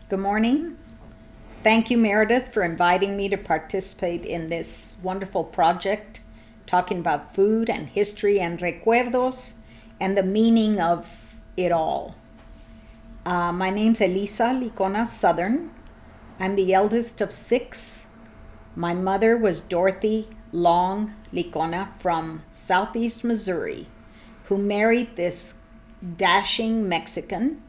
Good morning. Thank you, Meredith, for inviting me to participate in this wonderful project talking about food and history and recuerdos and the meaning of it all. My name's Elisa Licona Southern. I'm the eldest of six. My mother was Dorothy Long Licona from Southeast Missouri, who married this dashing Mexican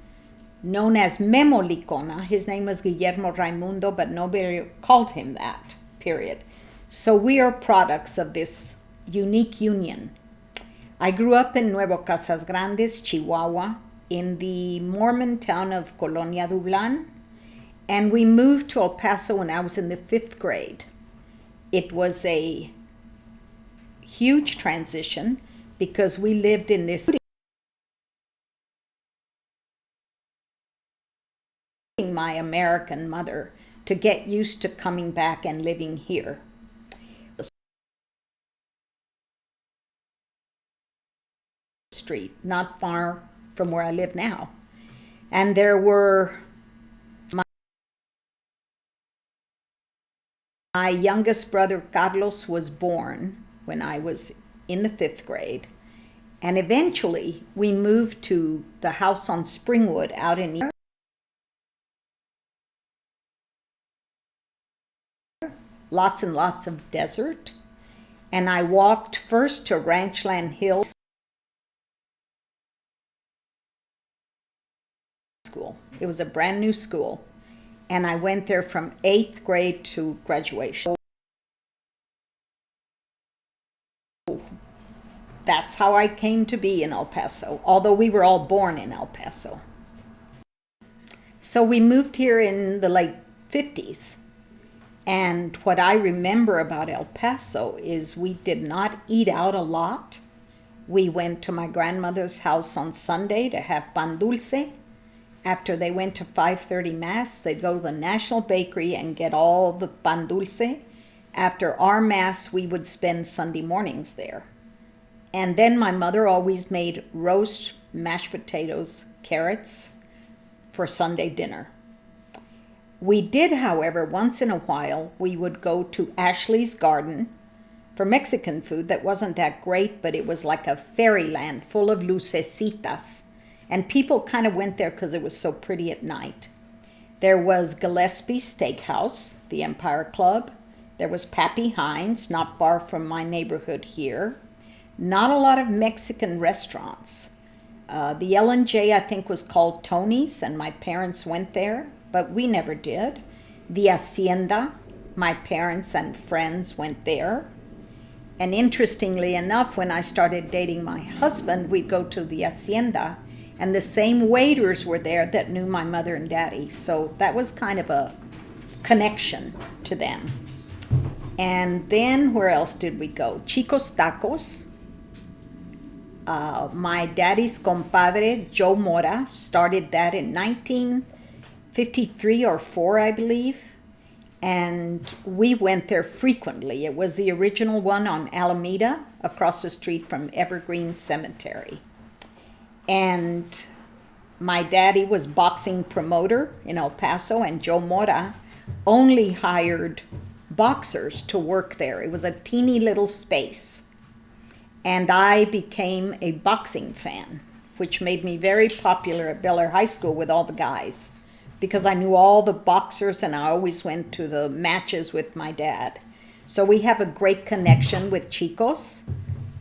known as Memo Licona. His name was Guillermo Raimundo, but nobody called him that, period. So we are products of this unique union. I grew up in Nuevo Casas Grandes, Chihuahua, in the Mormon town of Colonia Dublan, and we moved to El Paso when I was in the 5th grade. It was a huge transition because we lived in this my American mother to get used to coming back and living here. Street, not far from where I live now. And there were my youngest brother Carlos was born when I was in the 5th grade. And eventually we moved to the house on Springwood out in lots and lots of desert. And I walked first to Ranchland Hills School. It was a brand new school. And I went there from 8th grade to graduation. That's how I came to be in El Paso, although we were all born in El Paso. So we moved here in the late 50s. And what I remember about El Paso is we did not eat out a lot. We went to my grandmother's house on Sunday to have pan dulce. After they went to 5:30 Mass, they'd go to the National Bakery and get all the pan dulce. After our Mass, we would spend Sunday mornings there. And then my mother always made roast mashed potatoes, carrots for Sunday dinner. We did, however, once in a while, we would go to Ashley's Garden for Mexican food that wasn't that great, but it was like a fairyland full of lucecitas. And people kind of went there because it was so pretty at night. There was Gillespie Steakhouse, the Empire Club. There was Pappy Hines, not far from my neighborhood here. Not a lot of Mexican restaurants. The L&J, I think, was called Tony's, and my parents went there, but we never did. The Hacienda, my parents and friends went there. And interestingly enough, when I started dating my husband, we'd go to the Hacienda, and the same waiters were there that knew my mother and daddy. So that was kind of a connection to them. And then where else did we go? Chico's Tacos. My daddy's compadre, Joe Mora, started that in 1953 or 4, I believe. And we went there frequently. It was the original one on Alameda, across the street from Evergreen Cemetery. And my daddy was boxing promoter in El Paso, and Joe Mora only hired boxers to work there. It was a teeny little space. And I became a boxing fan, which made me very popular at Bel Air High School with all the guys, because I knew all the boxers and I always went to the matches with my dad. So we have a great connection with Chicos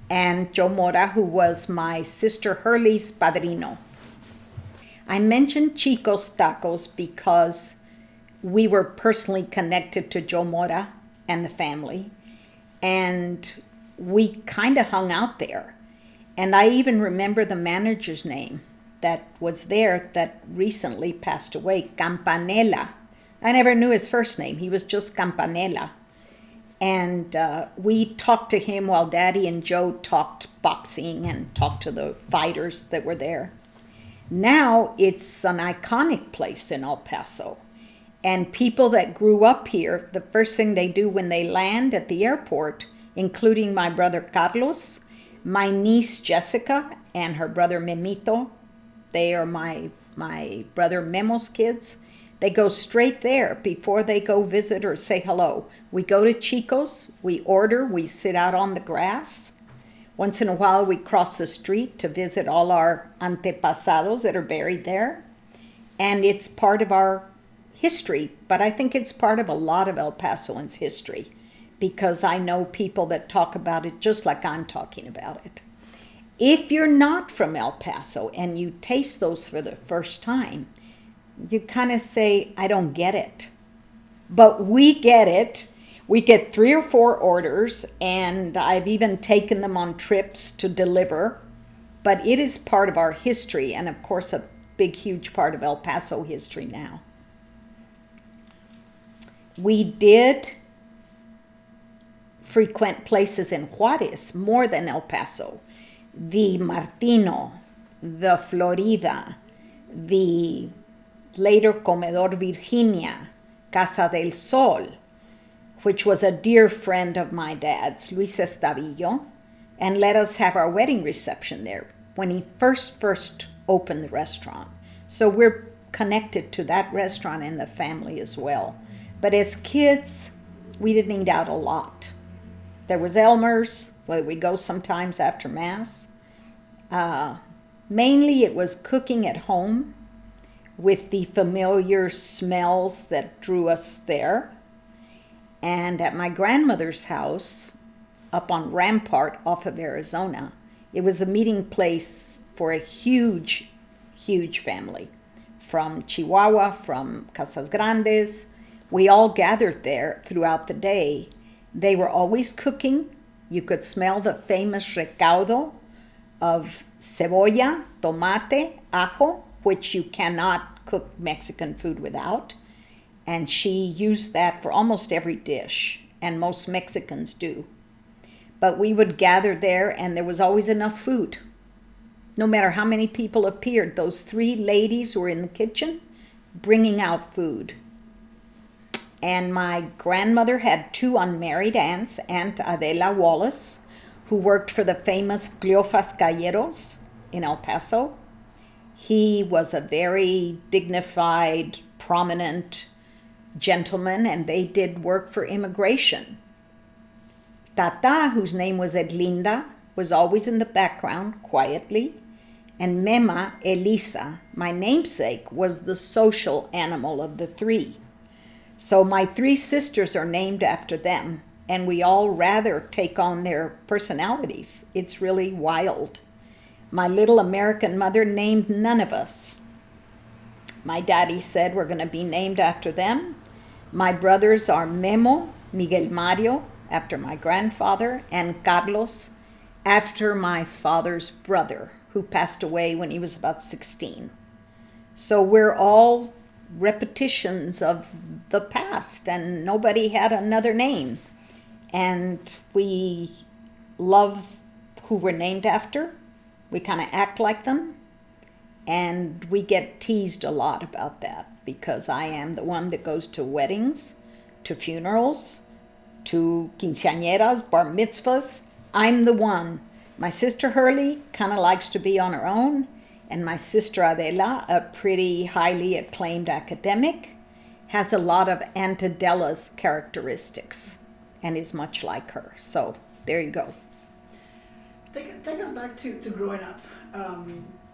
and Joe Mora, who was my sister Hurley's padrino. I mentioned Chico's Tacos because we were personally connected to Joe Mora and the family, and we kind of hung out there. And I even remember the manager's name that was there that recently passed away, Campanella. I never knew his first name. He was just Campanella. And we talked to him while Daddy and Joe talked boxing and talked to the fighters that were there. Now it's an iconic place in El Paso. And people that grew up here, the first thing they do when they land at the airport, including my brother Carlos, my niece Jessica, and her brother Memito, they are my brother Memo's kids. They go straight there before they go visit or say hello. We go to Chico's, we order, we sit out on the grass. Once in a while, we cross the street to visit all our antepasados that are buried there. And it's part of our history, but I think it's part of a lot of El Pasoans' history, because I know people that talk about it just like I'm talking about it. If you're not from El Paso and you taste those for the first time, you kind of say, I don't get it. But we get it. We get 3 or 4 orders, and I've even taken them on trips to deliver. But it is part of our history, and of course a big, huge part of El Paso history now. We did frequent places in Juarez more than El Paso. The Martino, the Florida, the later Comedor Virginia, Casa del Sol, which was a dear friend of my dad's, Luis Estavillo, and let us have our wedding reception there when he first opened the restaurant. So we're connected to that restaurant and the family as well. But as kids, we didn't eat out a lot. There was Elmer's, where we go sometimes after Mass. Mainly it was cooking at home with the familiar smells that drew us there. And at my grandmother's house, up on Rampart off of Arizona, it was the meeting place for a huge, huge family. From Chihuahua, from Casas Grandes. We all gathered there throughout the day. They were always cooking. You could smell the famous recaudo of cebolla, tomate, ajo, which you cannot cook Mexican food without. And she used that for almost every dish, and most Mexicans do. But we would gather there, and there was always enough food. No matter how many people appeared, those 3 ladies were in the kitchen bringing out food. And my grandmother had 2 unmarried aunts, Aunt Adela Wallace, who worked for the famous Cleofas Calleros in El Paso. He was a very dignified, prominent gentleman, and they did work for immigration. Tata, whose name was Edlinda, was always in the background, quietly. And Mema, Elisa, my namesake, was the social animal of the 3. So my 3 sisters are named after them, and we all rather take on their personalities. It's really wild. My little American mother named none of us. My daddy said we're going to be named after them. My brothers are Memo, Miguel Mario, after my grandfather, and Carlos, after my father's brother, who passed away when he was about 16. So we're all repetitions of the past, and nobody had another name. And we love who we're named after. We kind of act like them. And we get teased a lot about that, because I am the one that goes to weddings, to funerals, to quinceañeras, bar mitzvahs. I'm the one. My sister Hurley kind of likes to be on her own, and my sister Adela, a pretty highly acclaimed academic, has a lot of Aunt Adela's characteristics and is much like her. So there you go. Take us back to growing up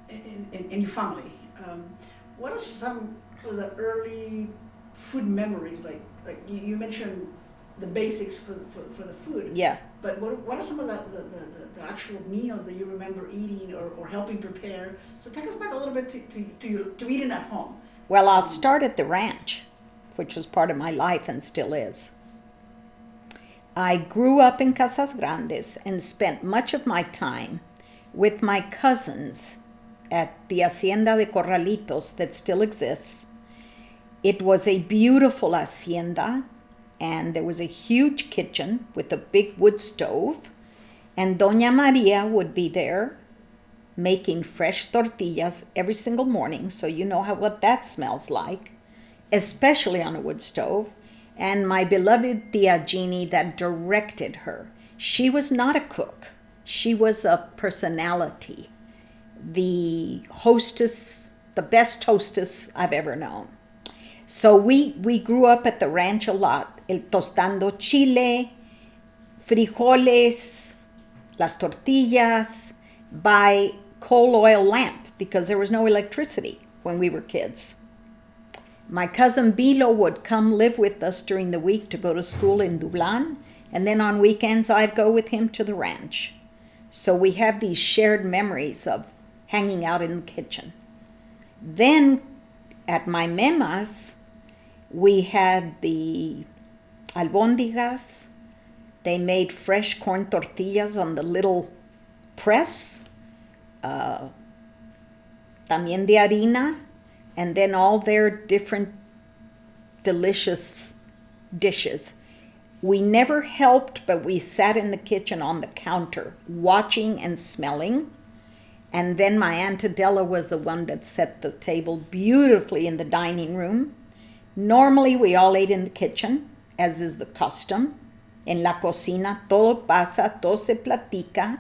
in your family. What are some of the early food memories? Like you mentioned the basics for the food. Yeah. But what are some of the actual meals that you remember eating or helping prepare? So take us back a little bit to eating at home. Well, I'll start at the ranch, which was part of my life and still is. I grew up in Casas Grandes and spent much of my time with my cousins at the Hacienda de Corralitos that still exists. It was a beautiful hacienda, and there was a huge kitchen with a big wood stove, and Doña Maria would be there making fresh tortillas every single morning, so you know what that smells like, especially on a wood stove. And my beloved Tia Jeannie that directed her. She was not a cook. She was a personality. The hostess, the best hostess I've ever known. So we grew up at the ranch a lot. El tostando chile, frijoles, las tortillas, by coal oil lamp because there was no electricity when we were kids. My cousin Bilo would come live with us during the week to go to school in Dublan, and then on weekends I'd go with him to the ranch. So we have these shared memories of hanging out in the kitchen. Then at my memas, we had the albóndigas. They made fresh corn tortillas on the little press, también de harina, and then all their different delicious dishes. We never helped, but we sat in the kitchen on the counter, watching and smelling. And then my Aunt Adela was the one that set the table beautifully in the dining room. Normally, we all ate in the kitchen, as is the custom. En la cocina, todo pasa, todo se platica.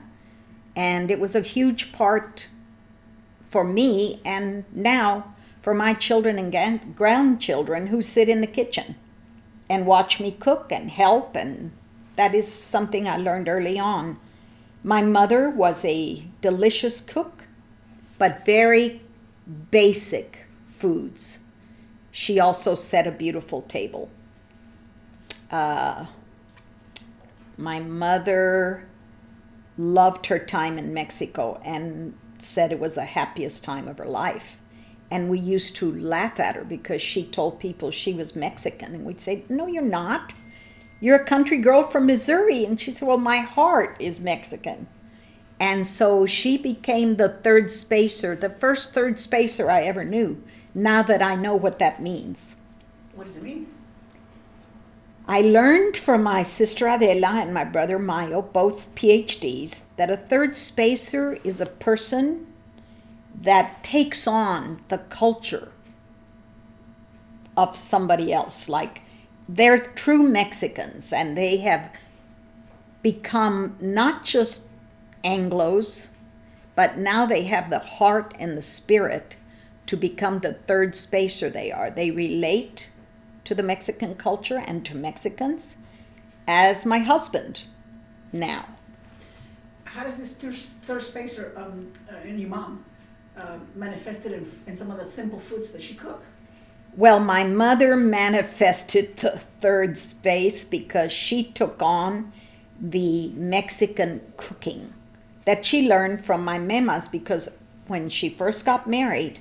And it was a huge part for me and now for my children and grandchildren who sit in the kitchen and watch me cook and help. And that is something I learned early on. My mother was a delicious cook, but very basic foods. She also set a beautiful table. My mother loved her time in Mexico and said it was the happiest time of her life. And we used to laugh at her because she told people she was Mexican. And we'd say, no, you're not. You're a country girl from Missouri. And she said, well, my heart is Mexican. And so she became the third spacer, the first third spacer I ever knew, now that I know what that means. What does it mean? I learned from my sister Adela and my brother Mayo, both PhDs, that a third spacer is a person that takes on the culture of somebody else. Like, they're true Mexicans, and they have become not just Anglos, but now they have the heart and the spirit to become the third spacer they are. They relate to the Mexican culture and to Mexicans, as my husband now. How does this third spacer in your mom manifested in some of the simple foods that she cooked? Well, my mother manifested the third space because she took on the Mexican cooking that she learned from my memas, because when she first got married,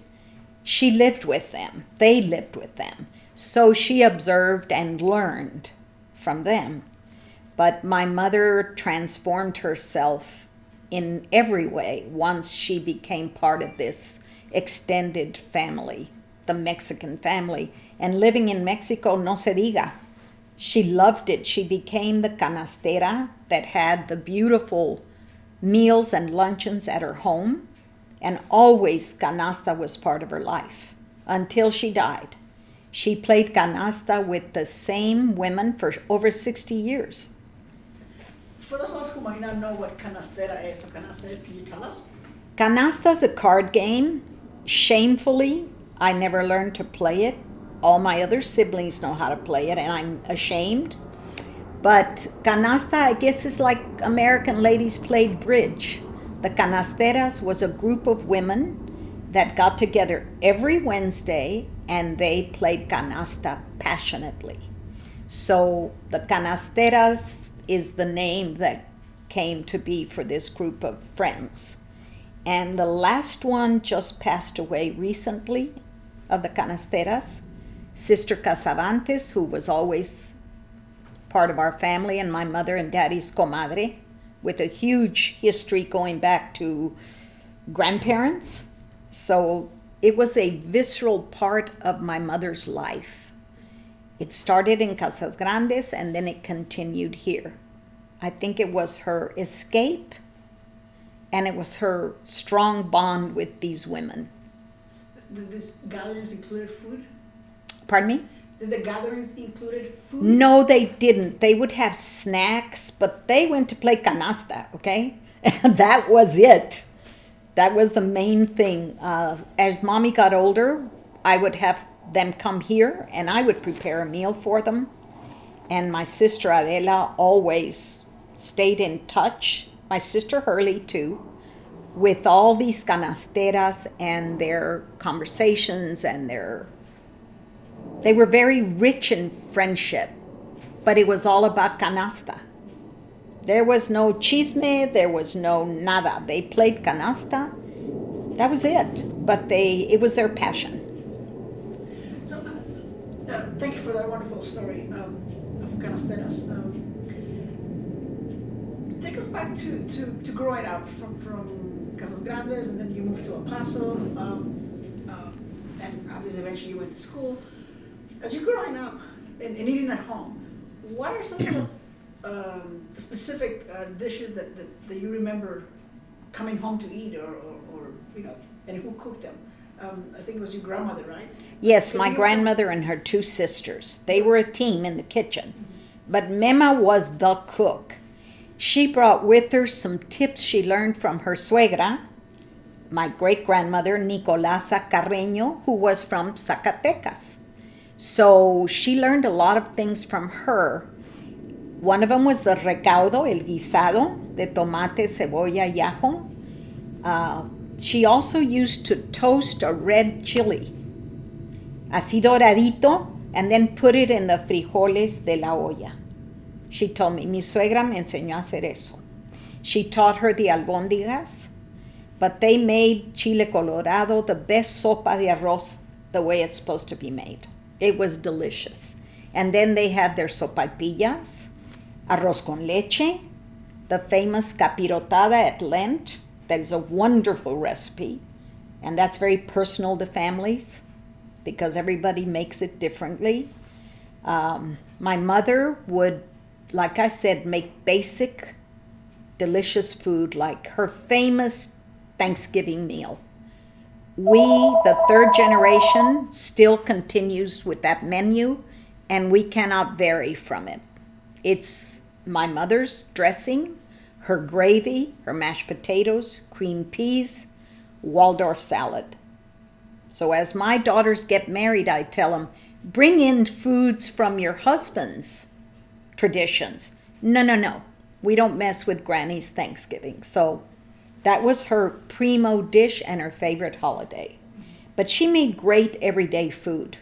she lived with them. They lived with them. So she observed and learned from them. But my mother transformed herself in every way once she became part of this extended family, the Mexican family. And living in Mexico, no se diga. She loved it. She became the canastera that had the beautiful meals and luncheons at her home. And always canasta was part of her life until she died. She played canasta with the same women for over 60 years. For those of us who might not know what canastera is or canasta is, can you tell us? Canasta's a card game. Shamefully, I never learned to play it. All my other siblings know how to play it, and I'm ashamed. But canasta, I guess, is like American ladies played bridge. The canasteras was a group of women that got together every Wednesday, and they played canasta passionately. So the canasteras is the name that came to be for this group of friends. And the last one just passed away recently of the canasteras. Sister Casavantes, who was always part of our family and my mother and daddy's comadre, with a huge history going back to grandparents. So it was a visceral part of my mother's life. It started in Casas Grandes and then it continued here. I think it was her escape and it was her strong bond with these women. Did these gatherings include food? Pardon me? Did the gatherings include food? No, they didn't. They would have snacks, but they went to play canasta, okay? And that was it. That was the main thing. As mommy got older, I would have them come here, and I would prepare a meal for them. And my sister Adela always stayed in touch, my sister Hurley too, with all these canasteras and their conversations and they were very rich in friendship, but it was all about canasta. There was no chisme, there was no nada. They played canasta. That was it. But it was their passion. So, thank you for that wonderful story of canasteras. Take us back to growing up from Casas Grandes, and then you moved to El Paso, and obviously eventually you went to school. As you're growing up and eating at home, what are some of the specific dishes that you remember coming home to eat, or and who cooked them? I think it was your grandmother, right? Yes, my grandmother and her two sisters. They were a team in the kitchen. But Mema was the cook. She brought with her some tips she learned from her suegra, my great-grandmother, Nicolasa Carreño, who was from Zacatecas. So she learned a lot of things from her. One of them was the recaudo, el guisado, de tomate, cebolla, y ajo. She also used to toast a red chili, así doradito, and then put it in the frijoles de la olla. She told me, mi suegra me enseñó a hacer eso. She taught her the albóndigas, but they made chile colorado, the best sopa de arroz, the way it's supposed to be made. It was delicious. And then they had their sopaipillas, arroz con leche, the famous capirotada at Lent. That is a wonderful recipe, and that's very personal to families because everybody makes it differently. My mother would, like I said, make basic, delicious food, like her famous Thanksgiving meal. We, the third generation, still continues with that menu, and we cannot vary from it. It's my mother's dressing, her gravy, her mashed potatoes, cream peas, Waldorf salad. So as my daughters get married, I tell them, bring in foods from your husband's traditions. No. We don't mess with Granny's Thanksgiving. So that was her primo dish and her favorite holiday. But she made great everyday food.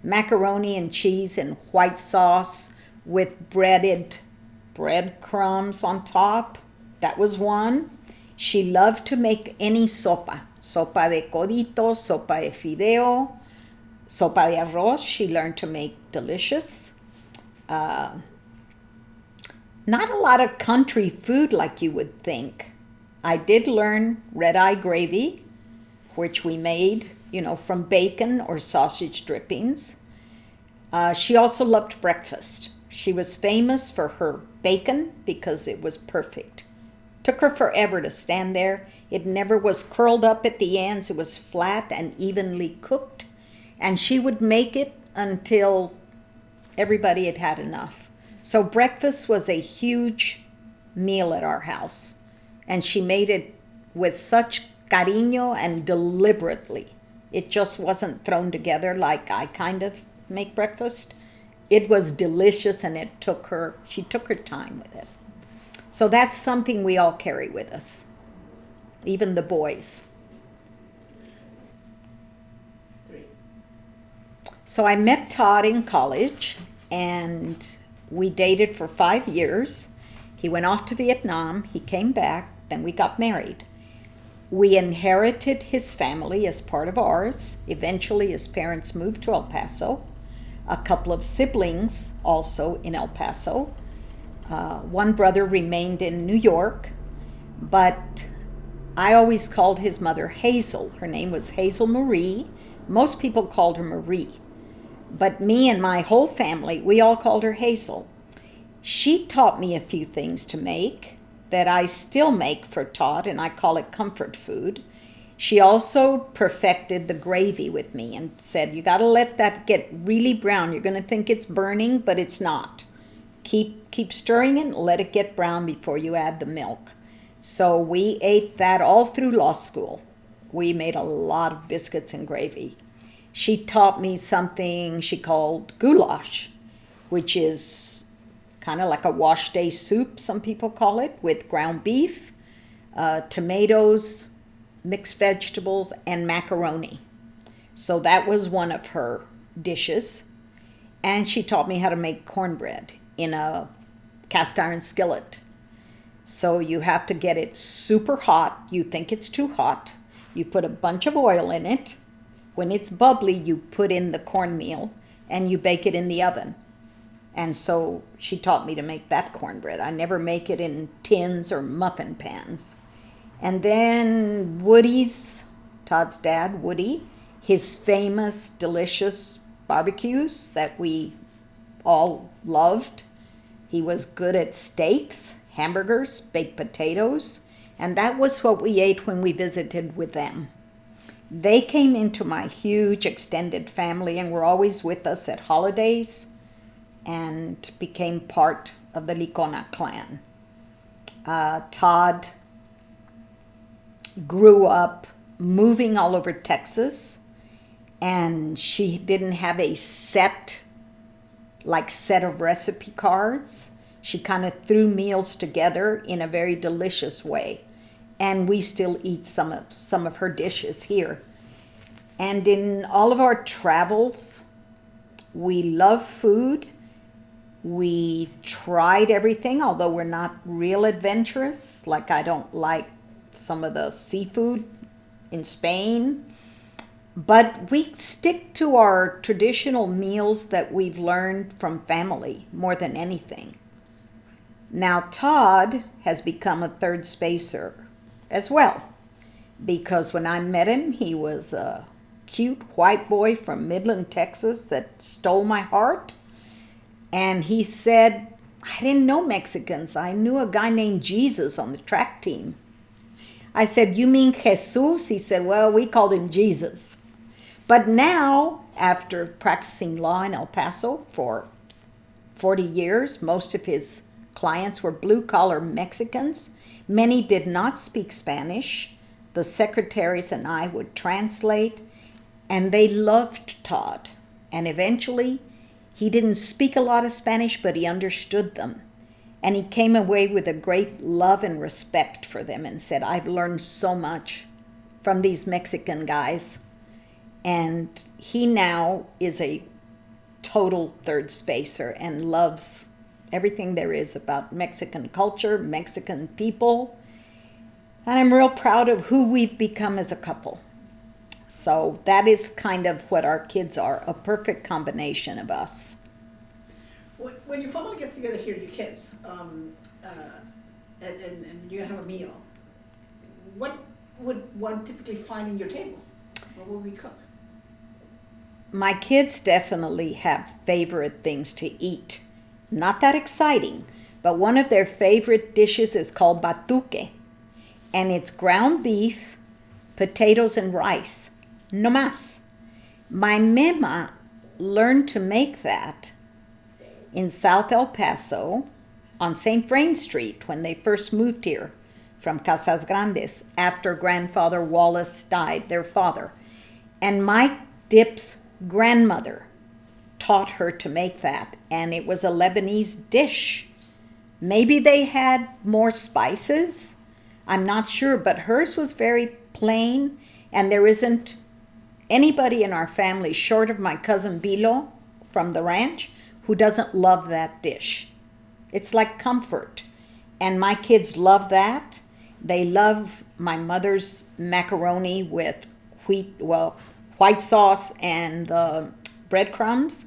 Macaroni and cheese and white sauce with breaded breadcrumbs on top. That was one. She loved to make any sopa. Sopa de codito, sopa de fideo, sopa de arroz. She learned to make delicious. Not a lot of country food like you would think. I did learn red-eye gravy, which we made, from bacon or sausage drippings. She also loved breakfast. She was famous for her bacon because it was perfect. Took her forever to stand there. It never was curled up at the ends. It was flat and evenly cooked. And she would make it until everybody had had enough. So breakfast was a huge meal at our house. And she made it with such cariño and deliberately. It just wasn't thrown together like I kind of make breakfast. It was delicious, and she took her time with it. So that's something we all carry with us, even the boys. So I met Todd in college, and we dated for 5 years. He went off to Vietnam. He came back. Then we got married. We inherited his family as part of ours. Eventually, his parents moved to El Paso. A couple of siblings also in El Paso. One brother remained in New York, but I always called his mother Hazel. Her name was Hazel Marie. Most people called her Marie. But me and my whole family, we all called her Hazel. She taught me a few things to make that I still make for Todd, and I call it comfort food. She also perfected the gravy with me and said, you got to let that get really brown. You're going to think it's burning, but it's not. Keep stirring it and let it get brown before you add the milk. So we ate that all through law school. We made a lot of biscuits and gravy. She taught me something she called goulash, which is kind of like a wash day soup, some people call it, with ground beef, tomatoes, mixed vegetables, and macaroni. So that was one of her dishes. And she taught me how to make cornbread in a cast iron skillet. So you have to get it super hot. You think it's too hot. You put a bunch of oil in it. When it's bubbly, you put in the cornmeal and you bake it in the oven. And so she taught me to make that cornbread. I never make it in tins or muffin pans. And then Woody's, Todd's dad, Woody, his famous, delicious barbecues that we all loved. He was good at steaks, hamburgers, baked potatoes, and that was what we ate when we visited with them. They came into my huge extended family and were always with us at holidays and became part of the Licona clan. Todd grew up moving all over Texas, and she didn't have a set of recipe cards. She kind of threw meals together in a very delicious way. And we still eat some of her dishes here. And in all of our travels, we love food. We tried everything, although we're not real adventurous. Like I don't like some of the seafood in Spain. But we stick to our traditional meals that we've learned from family more than anything. Now Todd has become a third spacer as well, because when I met him, he was a cute white boy from Midland, Texas that stole my heart. And he said, I didn't know Mexicans. I knew a guy named Jesus on the track team. I said, you mean Jesus? He said, well, we called him Jesus. But now, after practicing law in El Paso for 40 years, most of his clients were blue-collar Mexicans. Many did not speak Spanish. The secretaries and I would translate, and they loved Todd. And eventually, he didn't speak a lot of Spanish, but he understood them. And he came away with a great love and respect for them and said, I've learned so much from these Mexican guys. And he now is a total third spacer and loves everything there is about Mexican culture, Mexican people. And I'm real proud of who we've become as a couple. So that is kind of what our kids are, a perfect combination of us. When your family gets together here, your kids, and you're going to have a meal, what would one typically find in your table? What would we cook? My kids definitely have favorite things to eat. Not that exciting, but one of their favorite dishes is called batuque, and it's ground beef, potatoes, and rice. No más. My mema learned to make that in South El Paso on St. Vrain Street when they first moved here from Casas Grandes after Grandfather Wallace died, their father. And Mike Dip's grandmother taught her to make that, and it was a Lebanese dish. Maybe they had more spices. I'm not sure, but hers was very plain, and there isn't anybody in our family short of my cousin Bilo from the ranch who doesn't love that dish. It's like comfort, and my kids love that. They love my mother's macaroni with white sauce and the breadcrumbs.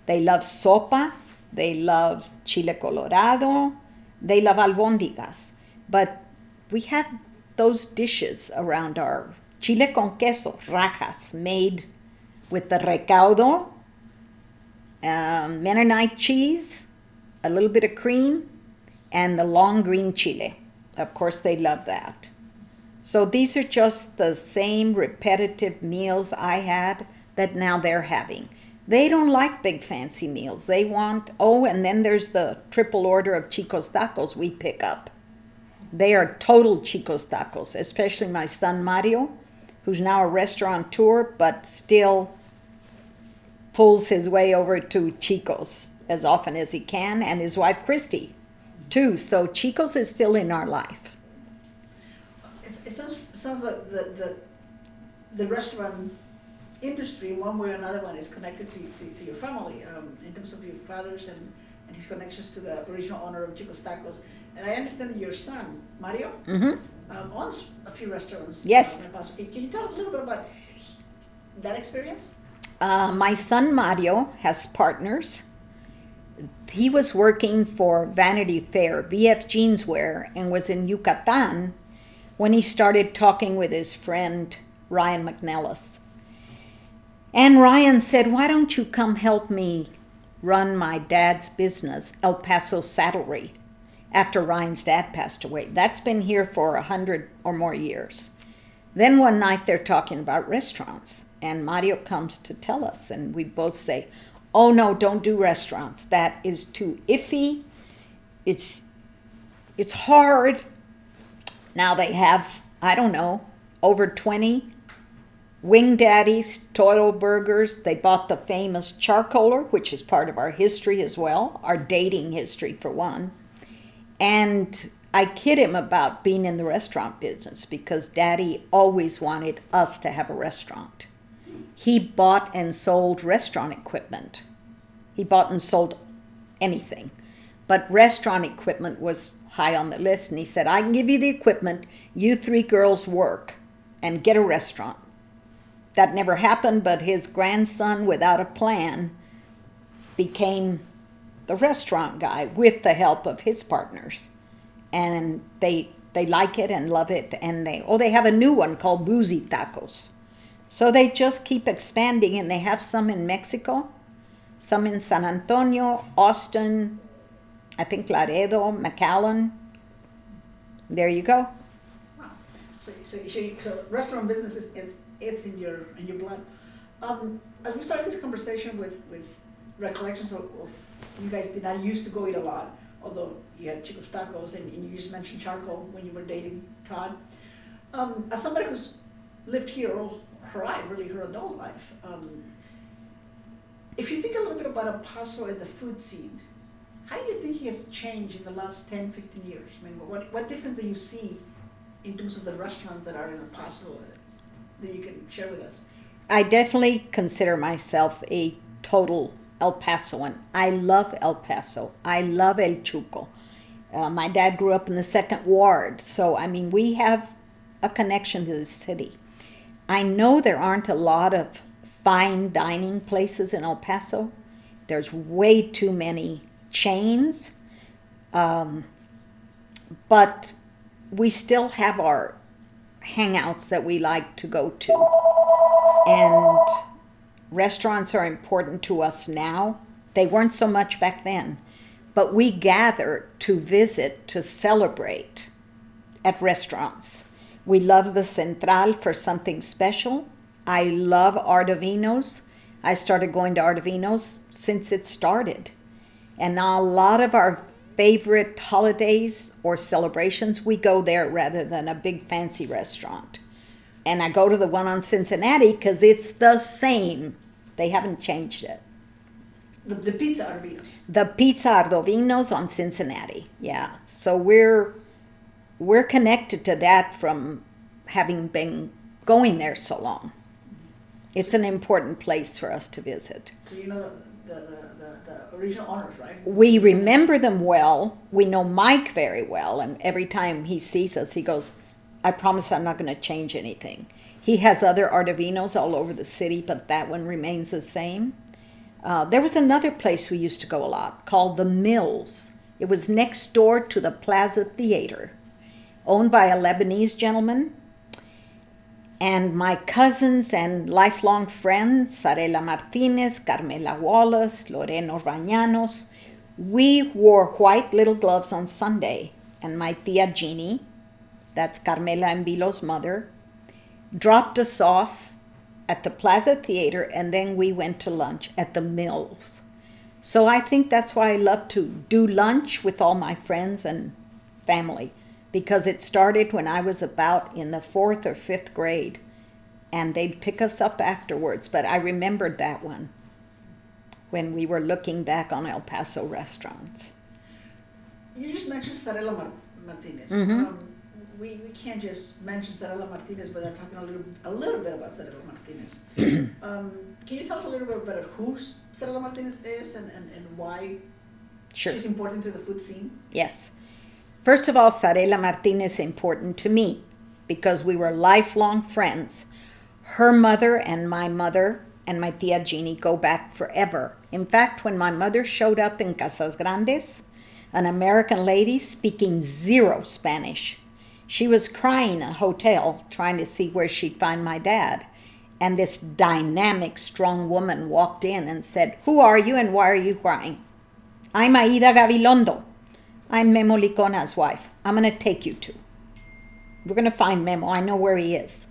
They love sopa. They love chile colorado. They love albóndigas. But we have those dishes around our chile con queso, rajas, made with the recaudo, Mennonite cheese, a little bit of cream, and the long green chile. Of course, they love that. So these are just the same repetitive meals I had that now they're having. They don't like big fancy meals. They want, and then there's the triple order of Chico's Tacos we pick up. They are total Chico's Tacos, especially my son Mario, who's now a restaurateur, but still pulls his way over to Chico's as often as he can, and his wife Christy too. So Chico's is still in our life. It sounds like the restaurant industry, in one way or another, one is connected to your family, in terms of your father's and his connections to the original owner of Chico's Tacos. And I understand that your son, Mario, owns a few restaurants. Yes. Can you tell us a little bit about that experience? My son Mario has partners. He was working for Vanity Fair, VF Jeanswear, and was in Yucatan when he started talking with his friend Ryan McNellis. And Ryan said, why don't you come help me run my dad's business, El Paso Saddlery, after Ryan's dad passed away. That's been here for 100 or more years. Then one night they're talking about restaurants, and Mario comes to tell us, and we both say, oh no, don't do restaurants. That is too iffy. It's hard. Now they have, I don't know, over 20 Wing Daddies, Toro Burgers. They bought the famous Charcoaler, which is part of our history as well, our dating history for one. And I kid him about being in the restaurant business because Daddy always wanted us to have a restaurant. He bought and sold restaurant equipment. He bought and sold anything. But restaurant equipment was high on the list, and he said, I can give you the equipment, you 3 girls work and get a restaurant. That never happened, but his grandson, without a plan, became the restaurant guy with the help of his partners. And they like it and love it, and they have a new one called Boozy Tacos. So they just keep expanding, and they have some in Mexico, some in San Antonio, Austin, I think Laredo, McAllen. There you go. Wow. So restaurant business it's in your blood. As we started this conversation with recollections of you guys did not used to go eat a lot, although you had Chico's Tacos and you just mentioned charcoal when you were dating Todd. As somebody who's lived here all her life, really her adult life, if you think a little bit about El Paso and the food scene, how do you think it has changed in the last 10, 15 years? I mean, what difference do you see in terms of the restaurants that are in El Paso that you can share with us? I definitely consider myself a total El Pasoan. I love El Paso. I love El Chuco. My dad grew up in the 2nd Ward, so I mean, we have a connection to the city. I know there aren't a lot of fine dining places in El Paso. There's way too many chains, but we still have our hangouts that we like to go to. And restaurants are important to us now. They weren't so much back then. But we gather to visit, to celebrate at restaurants. We love the Central for something special. I love Ardavinos. I started going to Ardavinos since it started. And now a lot of our favorite holidays or celebrations, we go there rather than a big fancy restaurant. And I go to the one on Cincinnati because it's the same. They haven't changed it. The Pizza Ardavinos. The Pizza Ardavinos on Cincinnati, yeah. So we're connected to that from having been going there so long. It's an important place for us to visit. So you know the original owners, right? We remember them well. We know Mike very well, and every time he sees us, he goes, I promise I'm not going to change anything. He has other Ardavinos all over the city, but that one remains the same. There was another place we used to go a lot called The Mills. It was next door to the Plaza Theater, owned by a Lebanese gentleman. And my cousins and lifelong friends, Sarela Martinez, Carmela Wallace, Loreno Rañanos, we wore white little gloves on Sunday. And my tia Jeannie, that's Carmela and Bilo's mother, dropped us off at the Plaza Theater, and then we went to lunch at the Mills. So I think that's why I love to do lunch with all my friends and family, because it started when I was about in the 4th or 5th grade, and they'd pick us up afterwards, but I remembered that one. when we were looking back on El Paso restaurants. You just mentioned Sarela Martinez. Mhm. We can't just mention Sarela Martinez without talking a little bit about Sarela Martinez. Can you tell us a little bit about who Sarela Martinez is and why Sure. she's important to the food scene? Yes. First of all, Sarela Martinez is important to me because we were lifelong friends. Her mother and my tia Jeannie go back forever. In fact, when my mother showed up in Casas Grandes, an American lady speaking zero Spanish, she was crying in a hotel trying to see where she'd find my dad. And this dynamic, strong woman walked in and said, "Who are you and why are you crying?" "I'm Aida Gabilondo. I'm Memo Licona's wife. I'm going to take you to. We're going to find Memo. I know where he is."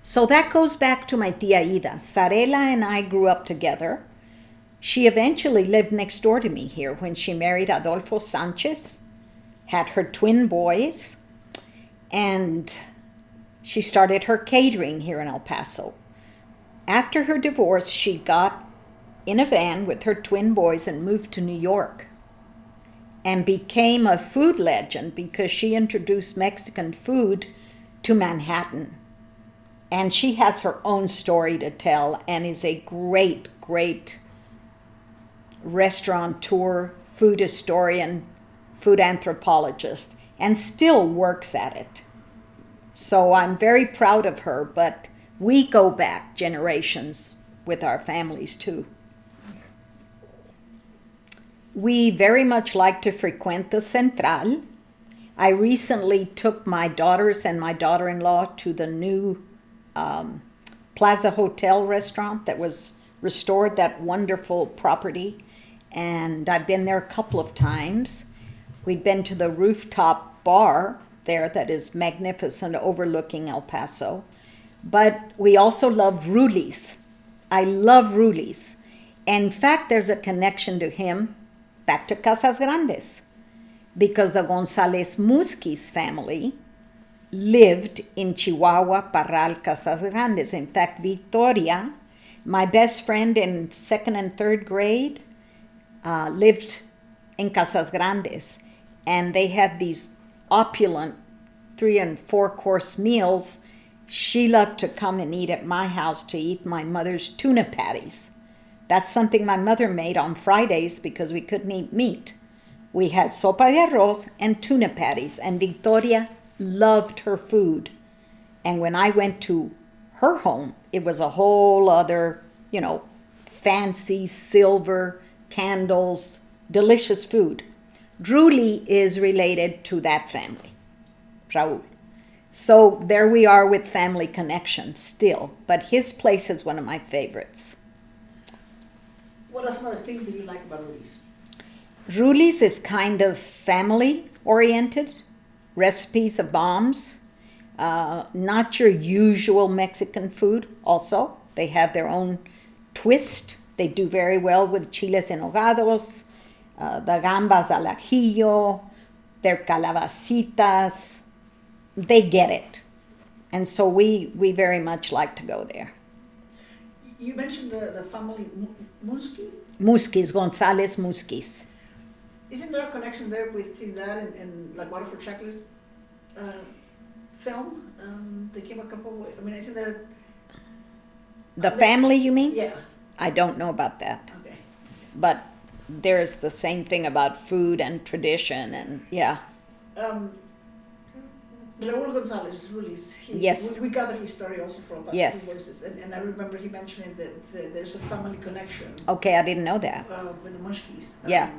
So that goes back to my tia Ida. Sarela and I grew up together. She eventually lived next door to me here when she married Adolfo Sanchez, had her twin boys, and she started her catering here in El Paso. After her divorce, she got in a van with her twin boys and moved to New York and became a food legend because she introduced Mexican food to Manhattan. And she has her own story to tell and is a great, great restaurateur, food historian, food anthropologist, and still works at it. So I'm very proud of her, but we go back generations with our families too. We very much like to frequent the Central. I recently took my daughters and my daughter-in-law to the new Plaza Hotel restaurant that was restored, that wonderful property. And I've been there a couple of times. We've been to the rooftop bar there that is magnificent, overlooking El Paso. But we also love Ruli's. I love Ruli's. In fact, there's a connection to him back to Casas Grandes, because the González Musquiz family lived in Chihuahua, Parral, Casas Grandes. In fact, Victoria, my best friend in second and third grade, lived in Casas Grandes. And they had these opulent 3- and 4-course meals. She loved to come and eat at my house to eat my mother's tuna patties. That's something my mother made on Fridays because we couldn't eat meat. We had sopa de arroz and tuna patties, and Victoria loved her food. And when I went to her home, it was a whole other, fancy silver, candles, delicious food. Druli is related to that family, Raul. So there we are with family connections still, but his place is one of my favorites. What are some of the things that you like about Ruli's? Ruli's is kind of family-oriented. Recipes of moms. Not your usual Mexican food also. They have their own twist. They do very well with chiles en hogados, the gambas al ajillo, their calabacitas. They get it. And so we very much like to go there. You mentioned the family Musquiz? Musquiz, González Musquiz. Isn't there a connection there between that and like Water for Chocolate film? They came a couple isn't there... The family, you mean? Yeah. I don't know about that. Okay. But there's the same thing about food and tradition and, yeah. Raul Gonzalez, Ruli's, yes. We gathered his story also from Paso Yes. Food Voices, and I remember he mentioning that there's a family connection. Okay, I didn't know that. With the Musquiz. Yeah.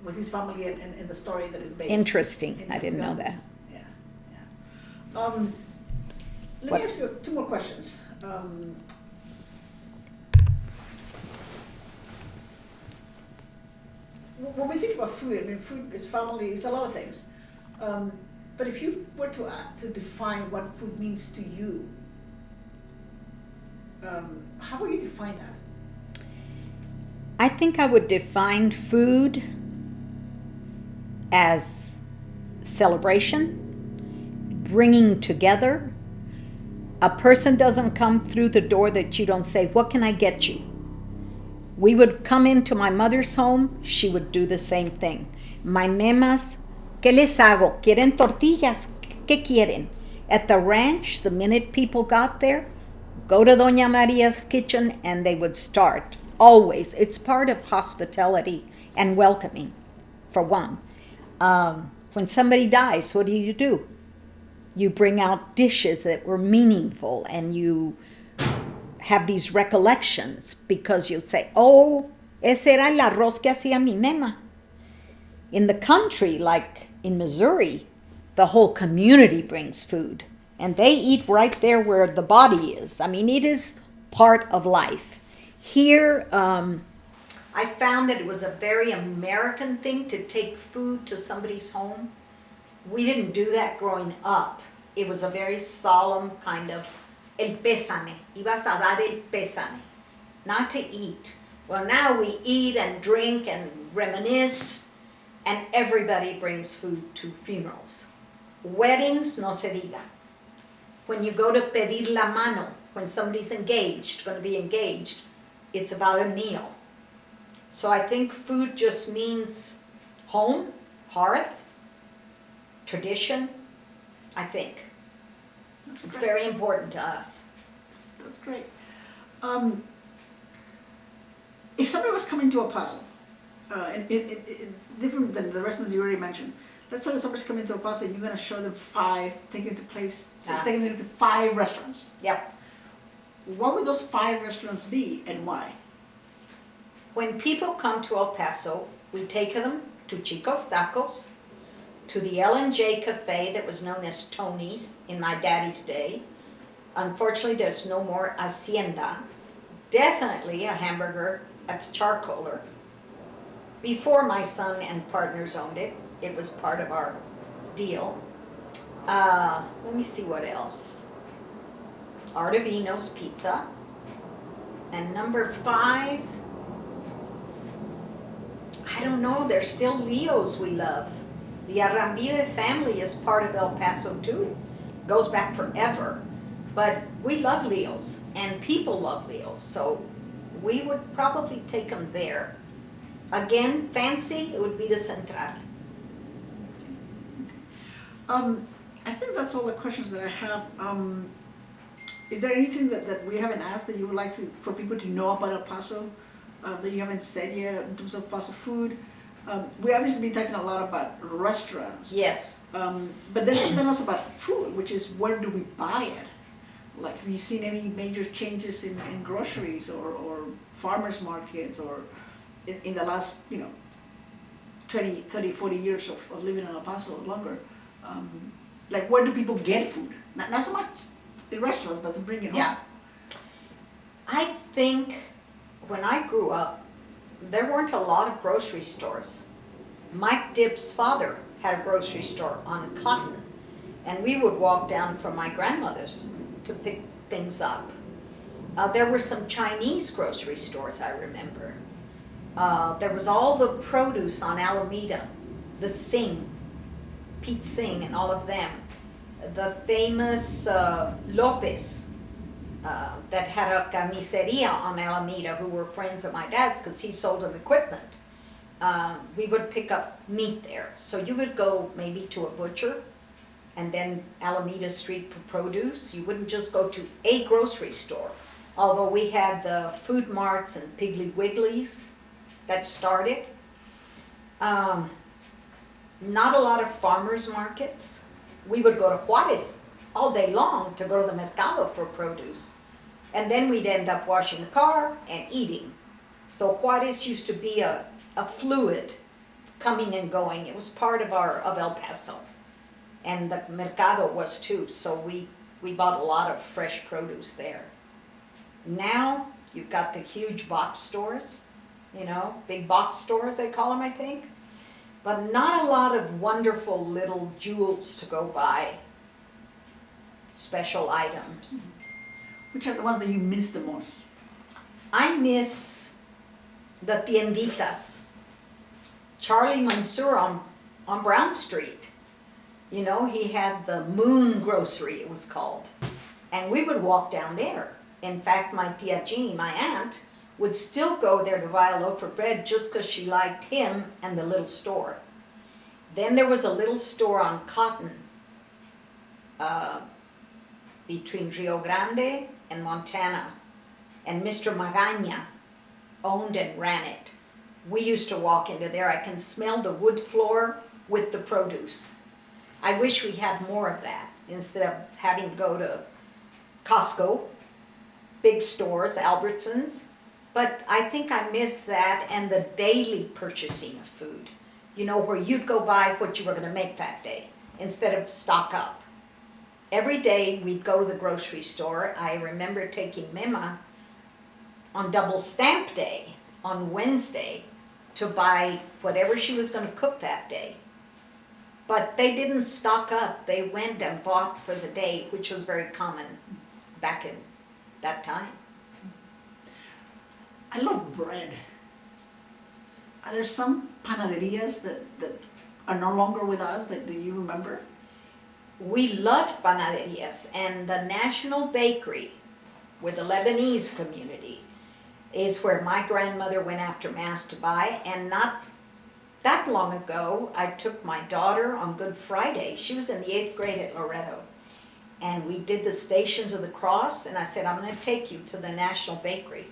With his family and the story that is based. Interesting. I didn't know that. Yeah. Let me ask you 2 more questions. When we think about food, food is family, it's a lot of things. But if you were to define what food means to you, how would you define that? I think I would define food as celebration, bringing together. A person doesn't come through the door that you don't say, "What can I get you?" We would come into my mother's home, she would do the same thing. My memas, ¿qué les hago? ¿Quieren tortillas? ¿Qué quieren? At the ranch, the minute people got there, go to Doña Maria's kitchen and they would start. Always. It's part of hospitality and welcoming, for one. When somebody dies, what do? You bring out dishes that were meaningful and you have these recollections because you'll say, oh, ese era el arroz que hacía mi mema. In the country, like in Missouri, the whole community brings food and they eat right there where the body is. I mean, it is part of life. Here, I found that it was a very American thing to take food to somebody's home. We didn't do that growing up. It was a very solemn kind of el pésame. Ibas a dar el pésame, not to eat. Well, now we eat and drink and reminisce, and everybody brings food to funerals. Weddings, no se diga. When you go to pedir la mano, when somebody's engaged, going to be engaged, it's about a meal. So I think food just means home, hearth, tradition, I think. It's very important to us. That's great. If somebody was coming to El Paso, and different than the restaurants you already mentioned, let's say that somebody's coming to El Paso and you're going to show them taking them to 5 restaurants. Yep. What would those 5 restaurants be and why? When people come to El Paso, we take them to Chico's Tacos, to the L&J Cafe that was known as Tony's in my daddy's day. Unfortunately, there's no more Hacienda. Definitely a hamburger at the Charcoaler. Before my son and partners owned it, it was part of our deal. Let me see what else. Artavino's Pizza. And number 5, I don't know, there's still Leo's we love. The Arrambide family is part of El Paso too. Goes back forever. But we love Leo's, and people love Leo's, so we would probably take them there. Again, fancy, it would be the Central. I think that's all the questions that I have. Is there anything that we haven't asked that you would like for people to know about El Paso that you haven't said yet in terms of Paso food? We obviously been talking a lot about restaurants. Yes. But there's something else about food, which is where do we buy it? Like, have you seen any major changes in groceries or farmers markets or in the last, 20, 30, 40 years of living in El Paso or longer? Like, where do people get food? Not so much in restaurants, but to bring it home. Yeah. I think when I grew up, there weren't a lot of grocery stores. Mike Dibb's father had a grocery store on Cotton, and we would walk down from my grandmother's to pick things up. There were some Chinese grocery stores, I remember. There was all the produce on Alameda, the Singh, Pete Singh and all of them. The famous Lopez, that had a carniceria on Alameda, who were friends of my dad's because he sold them equipment. We would pick up meat there. So you would go maybe to a butcher and then Alameda Street for produce. You wouldn't just go to a grocery store. Although we had the food marts and Piggly Wigglies that started. Not a lot of farmers markets. We would go to Juarez all day long to go to the mercado for produce. And then we'd end up washing the car and eating. So Juarez used to be a fluid coming and going. It was part of El Paso. And the mercado was too, so we bought a lot of fresh produce there. Now you've got the huge box stores, big box stores they call them, I think. But not a lot of wonderful little jewels to go buy. Special items. Which are the ones that you miss the most? I miss the tienditas. Charlie Mansour on Brown Street. He had the Moon Grocery, it was called. And we would walk down there. In fact, my tia Jeannie, my aunt, would still go there to buy a loaf of bread just because she liked him and the little store. Then there was a little store on Cotton between Rio Grande and Montana, and Mr. Magaña owned and ran it. We used to walk into there. I can smell the wood floor with the produce. I wish we had more of that instead of having to go to Costco, big stores, Albertsons. But I think I miss that and the daily purchasing of food. You know, where you'd go buy what you were going to make that day instead of stock up. Every day we'd go to the grocery store. I remember taking Mema on double stamp day on Wednesday to buy whatever she was going to cook that day. But they didn't stock up. They went and bought for the day, which was very common back in that time. I love bread. Are there some panaderias that are no longer with us that you remember? We loved panaderias, and the National Bakery with the Lebanese community is where my grandmother went after Mass to buy. And not that long ago, I took my daughter on Good Friday. She was in the 8th grade at Loretto. And we did the Stations of the Cross, and I said, I'm going to take you to the National Bakery.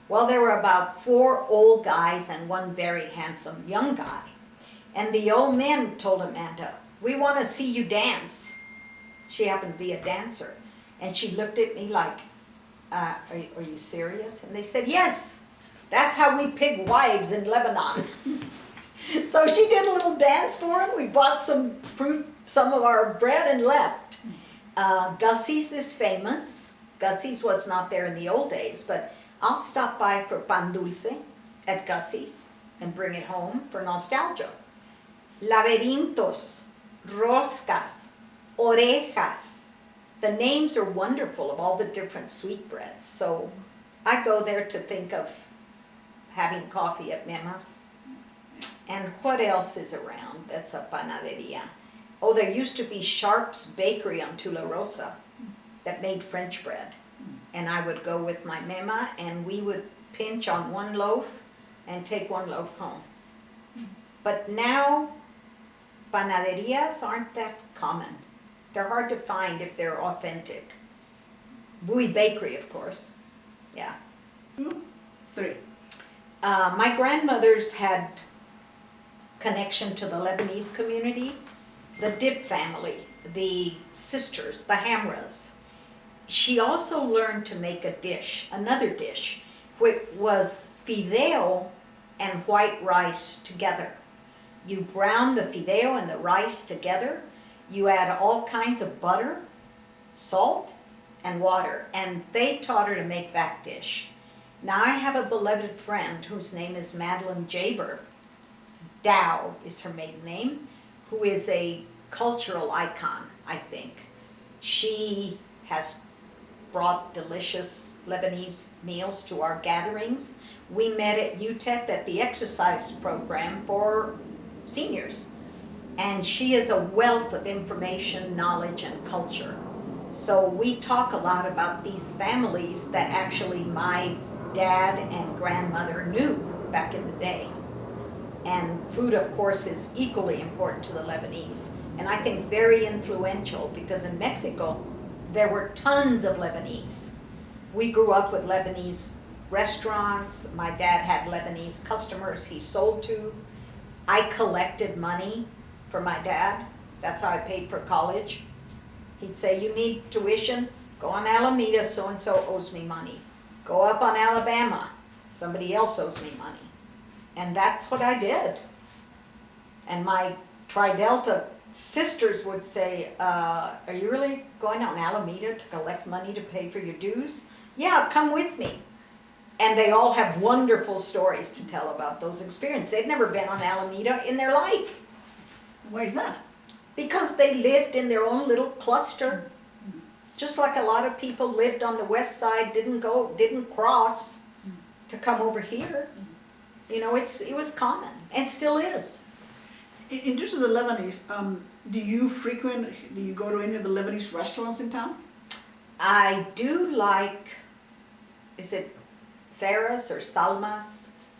Well, there were about 4 old guys and 1 very handsome young guy. And the old men told Amanda, we want to see you dance. She happened to be a dancer. And she looked at me like, are you serious? And they said, yes, that's how we pick wives in Lebanon. So she did a little dance for him. We bought some fruit, some of our bread, and left. Gussie's is famous. Gussie's was not there in the old days, but I'll stop by for pan dulce at Gussie's and bring it home for nostalgia. Laberintos, roscas, orejas. The names are wonderful of all the different sweetbreads. So I go there to think of having coffee at Mema's. And what else is around that's a panaderia? Oh, there used to be Sharp's Bakery on Tularosa that made French bread. And I would go with my Mema, and we would pinch on 1 loaf and take 1 loaf home. But now, panaderias aren't that common. They're hard to find if they're authentic. Bowie Bakery, of course. Yeah. 2, 3. My grandmother's had connection to the Lebanese community, the Dib family, the sisters, the Hamras. She also learned to make a dish, another dish, which was fideo and white rice together. You brown the fideo and the rice together. You add all kinds of butter, salt, and water, and they taught her to make that dish. Now I have a beloved friend whose name is Madeline Jaber. Dow is her maiden name, who is a cultural icon, I think. She has brought delicious Lebanese meals to our gatherings. We met at UTEP at the exercise program for seniors. And she is a wealth of information, knowledge, and culture. So we talk a lot about these families that actually my dad and grandmother knew back in the day. And food, of course, is equally important to the Lebanese. And I think very influential, because in Mexico, there were tons of Lebanese. We grew up with Lebanese restaurants. My dad had Lebanese customers he sold to. I collected money for my dad. That's how I paid for college. He'd say, you need tuition? Go on Alameda, so-and-so owes me money. Go up on Alabama, somebody else owes me money. And that's what I did. And my Tri-Delta sisters would say, are you really going on Alameda to collect money to pay for your dues? Yeah, come with me. And they all have wonderful stories to tell about those experiences. They'd never been on Alameda in their life. Why is that? Because they lived in their own little cluster. Just like a lot of people lived on the west side, didn't cross to come over here. You know, it was common, and still is. In terms of the Lebanese, do you go to any of the Lebanese restaurants in town? I do like, is it Farah's or Salma's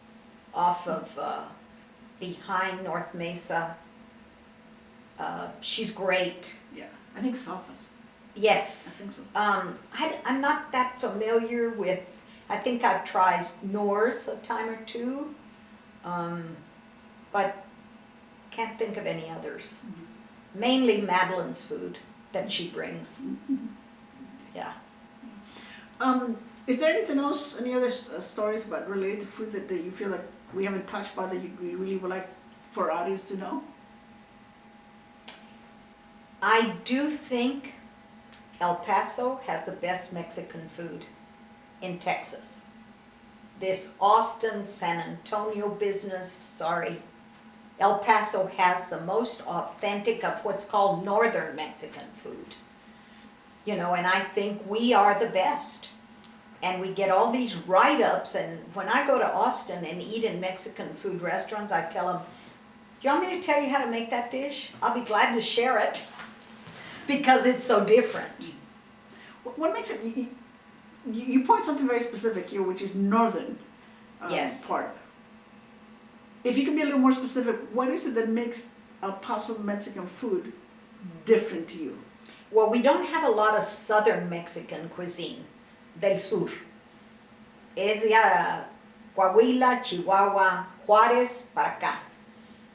off of behind North Mesa. She's great. Yeah, I think Salfas. Yes. I think so. I'm not that familiar with, I think I've tried Noor's a time or two, but can't think of any others. Mainly Madeline's food that she brings. Yeah. Is there anything else, any other stories about related to food that you feel like we haven't touched about that you really would like for our audience to know? I do think El Paso has the best Mexican food in Texas. This Austin, San Antonio business, sorry, El Paso has the most authentic of what's called northern Mexican food. You know, and I think we are the best. And we get all these write-ups, and when I go to Austin and eat in Mexican food restaurants, I tell them, do you want me to tell you how to make that dish? I'll be glad to share it because it's so different. What makes it, you point something very specific here, which is northern Yes. part. If you can be a little more specific, what is it that makes El Paso Mexican food different to you? Well, we don't have a lot of southern Mexican cuisine del sur. Es de Coahuila, Chihuahua, Juárez, para acá.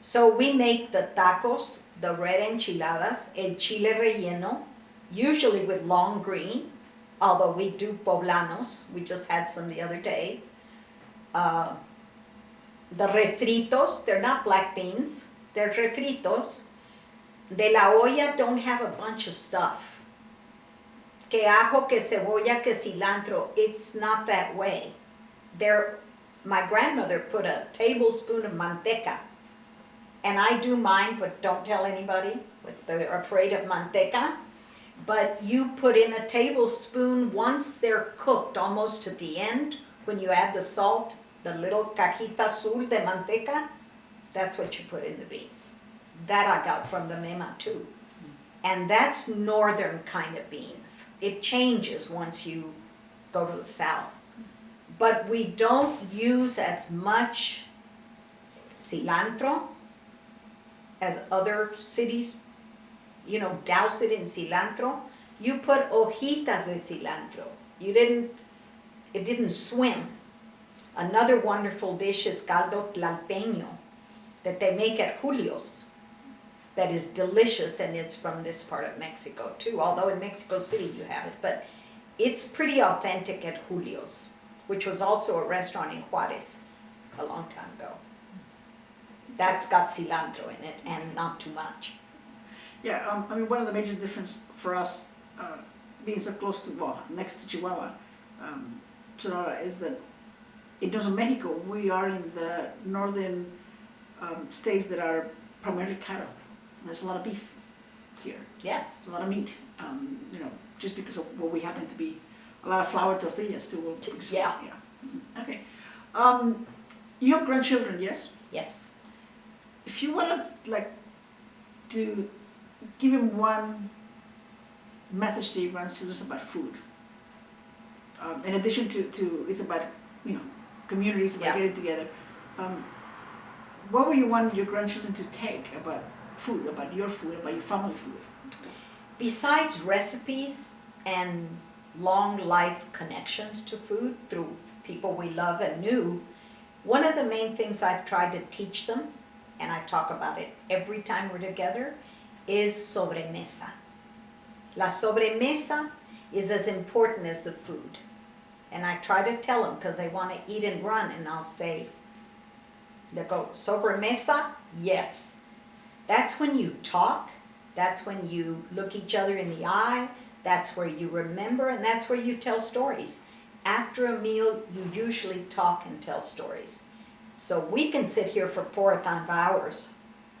So we make the tacos, the red enchiladas, el chile relleno, usually with long green, although we do poblanos. We just had some the other day. The refritos, they're not black beans, they're refritos. De la olla don't have a bunch of stuff. Que ajo, que cebolla, que cilantro, it's not that way. My grandmother put a tablespoon of manteca, and I do mine, but don't tell anybody, they're afraid of manteca. But you put in a tablespoon once they're cooked, almost to the end, when you add the salt, the little cajita azul de manteca, that's what you put in the beans. That I got from the Mema too. And that's northern kind of beans. It changes once you go to the south. But we don't use as much cilantro as other cities, you know, douse it in cilantro. You put hojitas de cilantro. It didn't swim. Another wonderful dish is caldo tlalpeño that they make at Julio's. That is delicious, and it's from this part of Mexico too, although in Mexico City you have it, but it's pretty authentic at Julio's, which was also a restaurant in Juárez a long time ago. That's got cilantro in it, and not too much. Yeah, I mean, one of the major differences for us, being so close to, well, next to Chihuahua, Sonora, is that in terms of Mexico, we are in the northern states that are primarily cattle. There's a lot of beef here. Yes. There's a lot of meat, you know, just because of what we happen to be. A lot of flour tortillas too. Yeah. Okay. You have grandchildren, yes? Yes. If you want to give him one message to your grandchildren about food, in addition to it's about, you know, communities, about getting together, what would you want your grandchildren to take about food, about your family food? Besides recipes and long life connections to food through people we love and knew, one of the main things I've tried to teach them, and I talk about it every time we're together, is sobremesa. La sobremesa is as important as the food. And I try to tell them because they want to eat and run, and I'll say, they go, sobremesa? Yes. That's when you talk, that's when you look each other in the eye, that's where you remember, and that's where you tell stories. After a meal, you usually talk and tell stories. So we can sit here for 4 or 5 hours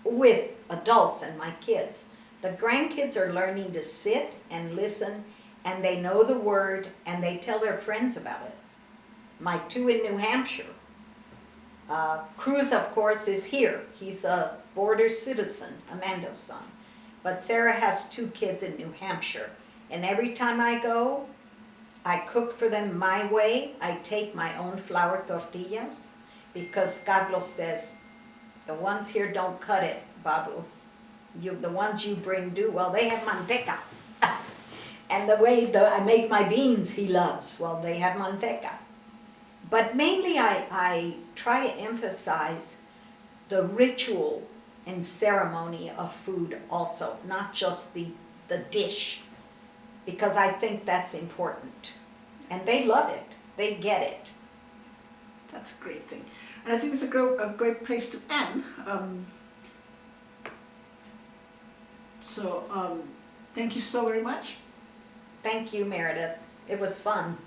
with adults and my kids. The grandkids are learning to sit and listen, and they know the word, and they tell their friends about it. My 2 in New Hampshire. Cruz, of course, is here. He's a border citizen, Amanda's son. But Sarah has 2 kids in New Hampshire. And every time I go, I cook for them my way. I take my own flour tortillas because Carlos says, the ones here don't cut it, Babu. The ones you bring do. Well, they have manteca. And the way I make my beans, he loves. Well, they have manteca. But mainly I try to emphasize the ritual and ceremony of food also, not just the dish, because I think that's important. And they love it. They get it. That's a great thing. And I think it's a great place to end. So thank you so very much. Thank you, Meredith. It was fun.